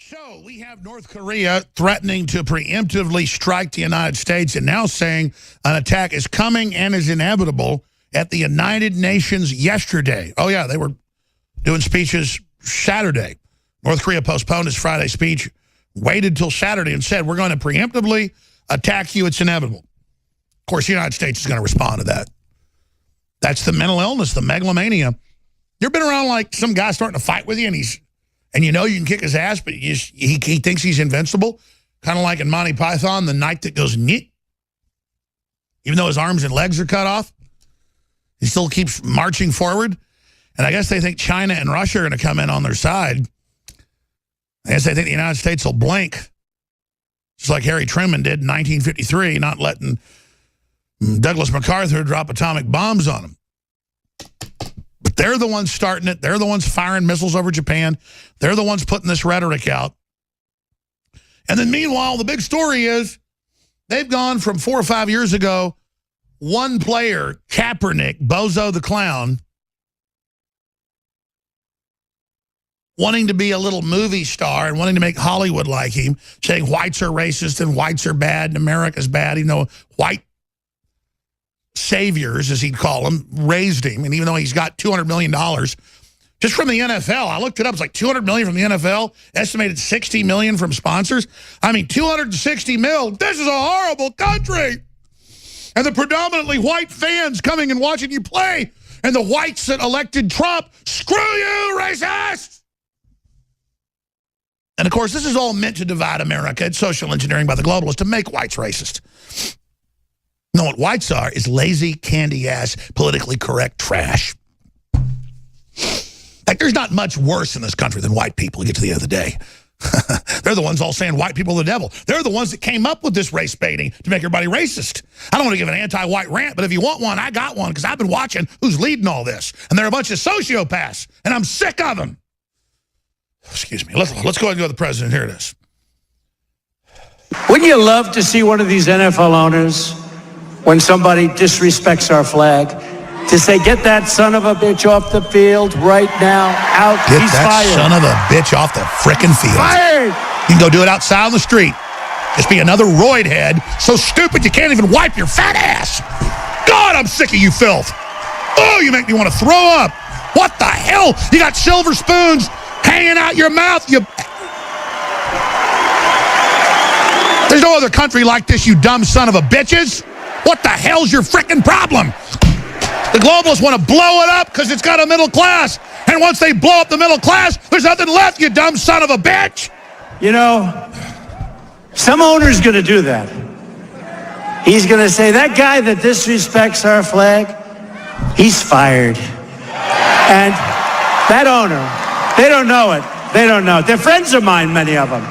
So we have North Korea threatening to preemptively strike the United States and now saying an attack is coming and is inevitable at the United Nations yesterday. Oh, yeah, they were doing speeches Saturday. North Korea postponed its Friday speech, waited till Saturday and said, we're going to preemptively attack you. It's inevitable. Of course, the United States is going to respond to that. That's the mental illness, the megalomania. You ever been around like some guy starting to fight with you and you know you can kick his ass, but he thinks he's invincible? Kind of like in Monty Python, the knight that goes nyeh. Even though his arms and legs are cut off, he still keeps marching forward. And I guess they think China and Russia are going to come in on their side. I guess they think the United States will blink, just like Harry Truman did in 1953, not letting Douglas MacArthur drop atomic bombs on them. But they're the ones starting it. They're the ones firing missiles over Japan. They're the ones putting this rhetoric out. And then meanwhile, the big story is they've gone from 4 or 5 years ago, one player, Kaepernick, Bozo the Clown, wanting to be a little movie star and wanting to make Hollywood like him, saying whites are racist and whites are bad and America's bad. You know, white saviors, as he'd call them, raised him. And even though he's got $200 million just from the NFL, I looked it up, it's like $200 million from the NFL, estimated $60 million from sponsors. I mean, $260 million. This is a horrible country. And the predominantly white fans coming and watching you play, and the whites that elected Trump, screw you, racist! And of course, this is all meant to divide America. It's social engineering by the globalists to make whites racist. No, what whites are is lazy, candy-ass, politically correct trash. Like, there's not much worse in this country than white people, to get to the end of the day. They're the ones all saying white people are the devil. They're the ones that came up with this race baiting to make everybody racist. I don't want to give an anti-white rant, but if you want one, I got one, because I've been watching who's leading all this. And they're a bunch of sociopaths, and I'm sick of them. Excuse me. Let's go ahead and go to the president. Here it is. Wouldn't you love to see one of these NFL owners, when somebody disrespects our flag, to say, get that son of a bitch off the field right now, out, get he's that fired. Son of a bitch off the frickin' field. Fired! You can go do it outside on the street. Just be another roid head, so stupid you can't even wipe your fat ass. God, I'm sick of you filth. Oh, you make me want to throw up. What the hell? You got silver spoons hanging out your mouth. There's no other country like this, you dumb son of a bitches. What the hell's your frickin' problem? The globalists want to blow it up because it's got a middle class. And once they blow up the middle class, there's nothing left, you dumb son of a bitch. You know, some owner's going to do that. He's going to say, that guy that disrespects our flag, he's fired. And that owner, they don't know it. They don't know it. They're friends of mine, many of them.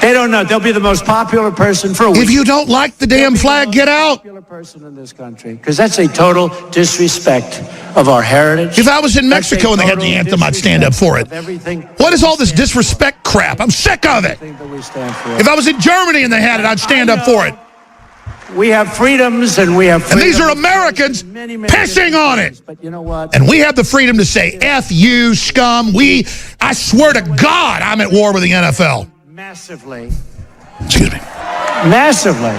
They don't know. They'll be the most popular person for a week. If you don't like the damn flag, get out. Popular person in this country, because that's a total disrespect of our heritage. If I was in Mexico and they had the anthem, I'd stand up for it. What is all this disrespect crap? I'm sick of it. If I was in Germany and they had it, I'd stand up for it. We have freedoms and we have freedoms. And these are Americans pissing on it. But you know what? And we have the freedom to say, F you, scum. I swear to God, I'm at war with the NFL. Massively. Excuse me. Massively.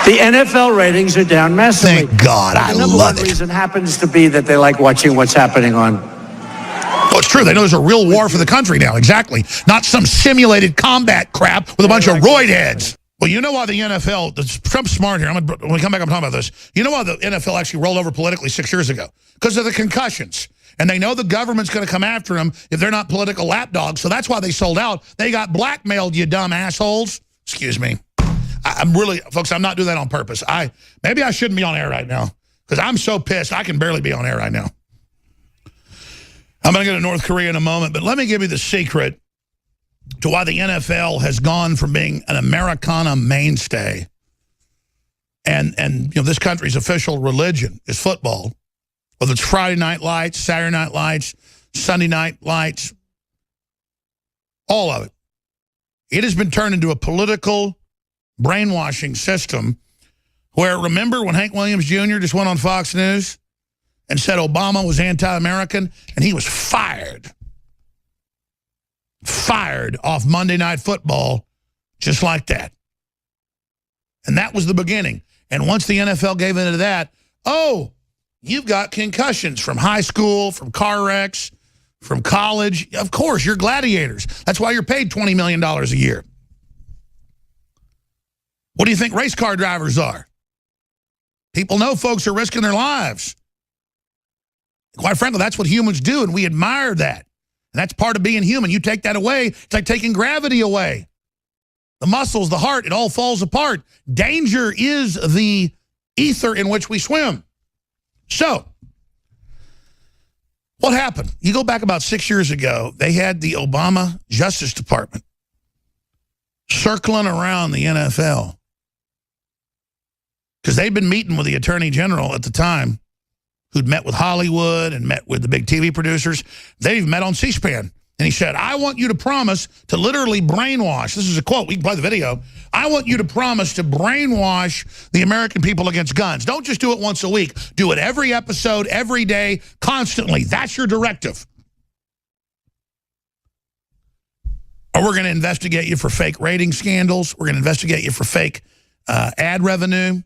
The NFL ratings are down massively. Thank God. I love it. The number one reason happens to be that they like watching what's happening on. Oh, it's true. They know there's a real war for the country now. Exactly. Not some simulated combat crap with a bunch of roid heads. Well, you know why the NFL, Trump's smart here. When we come back, I'm talking about this. You know why the NFL actually rolled over politically 6 years ago? Because of the concussions. And they know the government's going to come after them if they're not political lapdogs. So that's why they sold out. They got blackmailed, you dumb assholes. Excuse me. I'm really, folks, I'm not doing that on purpose. Maybe I shouldn't be on air right now because I'm so pissed I can barely be on air right now. I'm going to go to North Korea in a moment, but let me give you the secret to why the NFL has gone from being an Americana mainstay and you know, this country's official religion is football. Whether it's Friday night lights, Saturday night lights, Sunday night lights, all of it. It has been turned into a political brainwashing system where, remember when Hank Williams Jr. just went on Fox News and said Obama was anti-American and he was fired. fired off Monday Night Football just like that. And that was the beginning. And once the NFL gave into that, oh, you've got concussions from high school, from car wrecks, from college. Of course, you're gladiators. That's why you're paid $20 million a year. What do you think race car drivers are? People know folks are risking their lives. Quite frankly, that's what humans do, and we admire that. And that's part of being human. You take that away, it's like taking gravity away. The muscles, the heart, it all falls apart. Danger is the ether in which we swim. So, what happened? You go back about 6 years ago, they had the Obama Justice Department circling around the NFL because they'd been meeting with the Attorney General at the time, who'd met with Hollywood and met with the big TV producers. They've met on C-SPAN. And he said, I want you to promise to literally brainwash. This is a quote. We can play the video. I want you to promise to brainwash the American people against guns. Don't just do it once a week. Do it every episode, every day, constantly. That's your directive. Or we're going to investigate you for fake rating scandals. We're going to investigate you for fake ad revenue.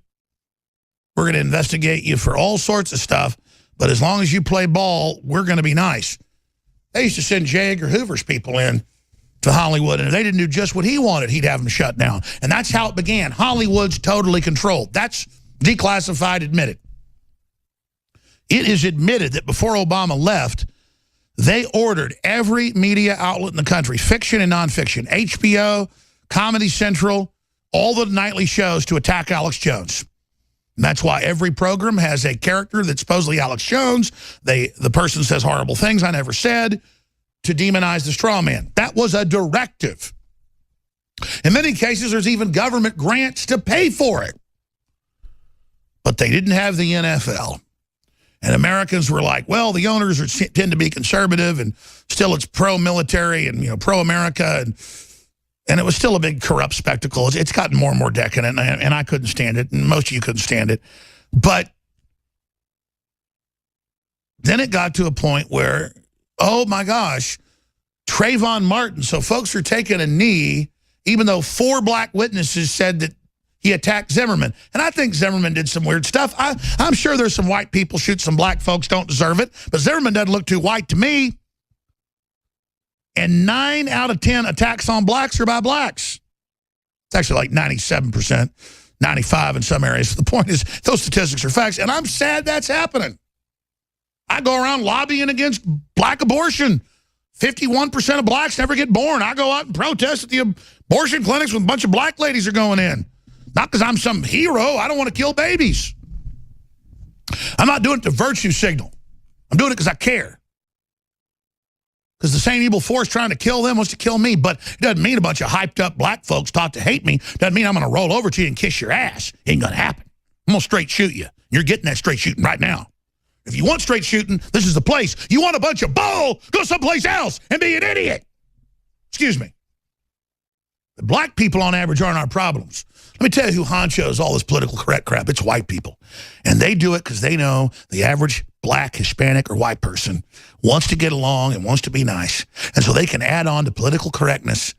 We're going to investigate you for all sorts of stuff. But as long as you play ball, we're going to be nice. They used to send J. Edgar Hoover's people in to Hollywood, and if they didn't do just what he wanted, he'd have them shut down. And that's how it began. Hollywood's totally controlled. That's declassified, admitted. It is admitted that before Obama left, they ordered every media outlet in the country, fiction and nonfiction, HBO, Comedy Central, all the nightly shows to attack Alex Jones. And that's why every program has a character that's supposedly Alex Jones. The person says horrible things I never said to demonize the straw man. That was a directive. In many cases, there's even government grants to pay for it. But they didn't have the NFL. And Americans were like, well, the owners tend to be conservative, and still it's pro-military and pro-America, and it was still a big corrupt spectacle. It's gotten more and more decadent, and I couldn't stand it, and most of you couldn't stand it. But then it got to a point where, oh my gosh, Trayvon Martin. So folks are taking a knee, even though 4 black witnesses said that he attacked Zimmerman. And I think Zimmerman did some weird stuff. I'm sure there's some white people shoot some black folks, don't deserve it. But Zimmerman doesn't look too white to me. And 9 out of 10 attacks on blacks are by blacks. It's actually like 97%, 95% in some areas. The point is, those statistics are facts, and I'm sad that's happening. I go around lobbying against black abortion. 51% of blacks never get born. I go out and protest at the abortion clinics when a bunch of black ladies are going in. Not because I'm some hero. I don't want to kill babies. I'm not doing it to virtue signal. I'm doing it because I care. Because the same evil force trying to kill them wants to kill me. But it doesn't mean a bunch of hyped up black folks taught to hate me. Doesn't mean I'm going to roll over to you and kiss your ass. Ain't going to happen. I'm going to straight shoot you. You're getting that straight shooting right now. If you want straight shooting, this is the place. You want a bunch of bull, go someplace else and be an idiot. Excuse me. The black people on average aren't our problems. Let me tell you who honchos all this political correct crap. It's white people. And they do it because they know the average black, Hispanic, or white person wants to get along and wants to be nice. And so they can add on to political correctness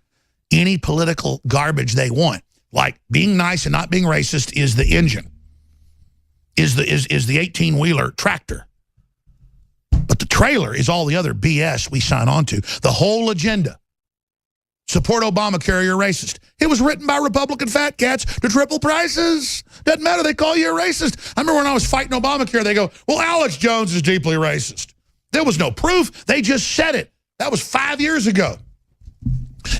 any political garbage they want. Like being nice and not being racist is the engine, is the 18-wheeler tractor. But the trailer is all the other BS we sign on to. The whole agenda. Support Obamacare, you're racist. It was written by Republican fat cats to triple prices. Doesn't matter, they call you a racist. I remember when I was fighting Obamacare, they go, well, Alex Jones is deeply racist. There was no proof. They just said it. That was 5 years ago.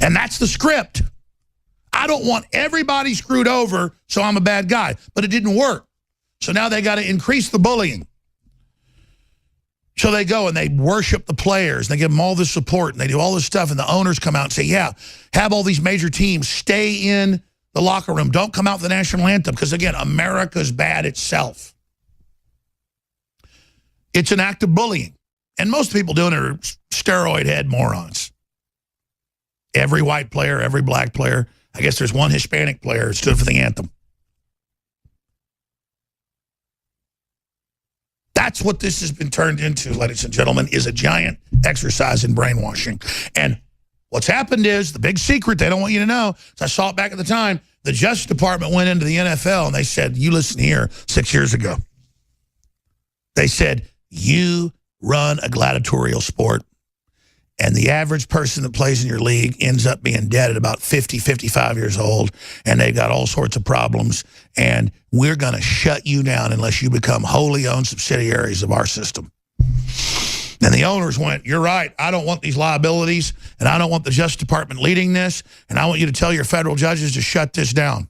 And that's the script. I don't want everybody screwed over, so I'm a bad guy. But it didn't work. So now they got to increase the bullying. So they go and they worship the players. And they give them all this support. And they do all this stuff. And the owners come out and say, yeah, have all these major teams stay in the locker room. Don't come out with the national anthem. Because, again, America's bad itself. It's an act of bullying. And most people doing it are steroid head morons. Every white player, every black player. I guess there's one Hispanic player who stood for the anthem. That's what this has been turned into, ladies and gentlemen, is a giant exercise in brainwashing. And What's happened is, the big secret they don't want you to know, so I saw it back at the time, the Justice Department went into the NFL and they said, you listen here, 6 years ago. They said, you run a gladiatorial sport, and the average person that plays in your league ends up being dead at about 50, 55 years old, and they've got all sorts of problems, and we're going to shut you down unless you become wholly owned subsidiaries of our system. And the owners went, you're right, I don't want these liabilities, and I don't want the Justice Department leading this, and I want you to tell your federal judges to shut this down.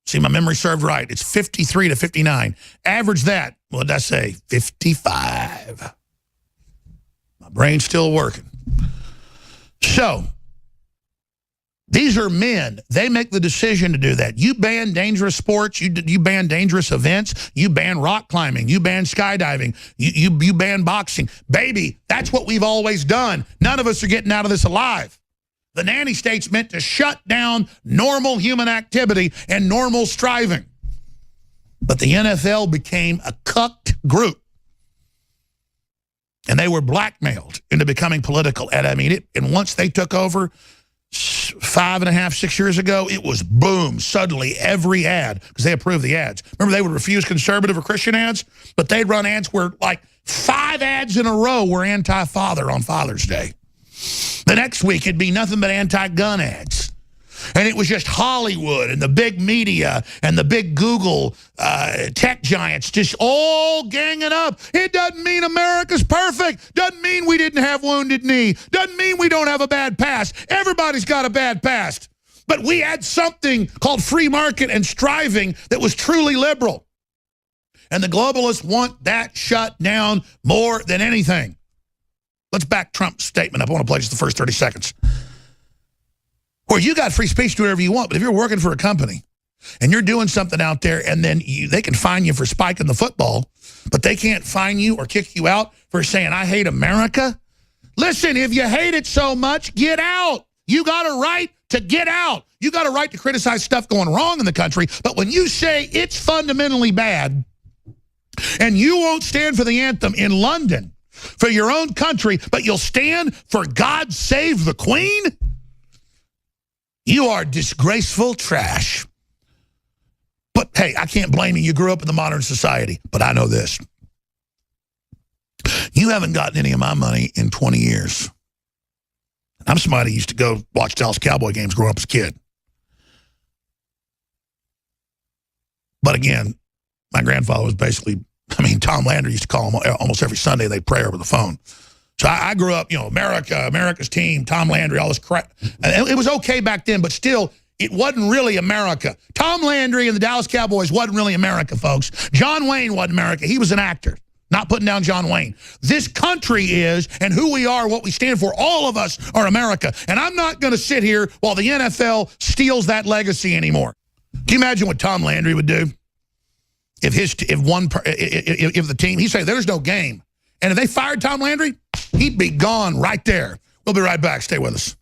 See, my memory served right. It's 53 to 59. Average that. What did I say? 55. My brain's still working. So, these are men. They make the decision to do that. You ban dangerous sports. You ban dangerous events. You ban rock climbing. You ban skydiving. You ban boxing. Baby, that's what we've always done. None of us are getting out of this alive. The nanny state's meant to shut down normal human activity and normal striving. But the NFL became a cucked group. And they were blackmailed into becoming political. And I mean, and once they took over 5.5, 6 years ago, it was boom. Suddenly, every ad, because they approved the ads. Remember, they would refuse conservative or Christian ads, but they'd run ads where like 5 ads in a row were anti-father on Father's Day. The next week, it'd be nothing but anti-gun ads. And it was just Hollywood and the big media and the big Google tech giants just all ganging up. It doesn't mean America's perfect. Doesn't mean we didn't have Wounded Knee. Doesn't mean we don't have a bad past. Everybody's got a bad past. But we had something called free market and striving that was truly liberal. And the globalists want that shut down more than anything. Let's back Trump's statement up. I want to play just the first 30 seconds. Where you got free speech, do whatever you want, but if you're working for a company and you're doing something out there and then they can fine you for spiking the football, but they can't fine you or kick you out for saying, I hate America. Listen, if you hate it so much, get out. You got a right to get out. You got a right to criticize stuff going wrong in the country, but when you say it's fundamentally bad and you won't stand for the anthem in London for your own country, but you'll stand for God Save the Queen, you are disgraceful trash. But hey, I can't blame you. You grew up in the modern society. But I know this. You haven't gotten any of my money in 20 years. I'm somebody who used to go watch Dallas Cowboy games growing up as a kid. But again, my grandfather was basically, I mean, Tom Landry used to call him almost every Sunday. They'd pray over the phone. So I grew up, you know, America's team, Tom Landry, all this crap. And it was okay back then, but still, it wasn't really America. Tom Landry and the Dallas Cowboys wasn't really America, folks. John Wayne wasn't America. He was an actor. Not putting down John Wayne. This country is, and who we are, what we stand for, all of us are America. And I'm not going to sit here while the NFL steals that legacy anymore. Can you imagine what Tom Landry would do? If the team, he'd say, there's no game. And if they fired Tom Landry, he'd be gone right there. We'll be right back. Stay with us.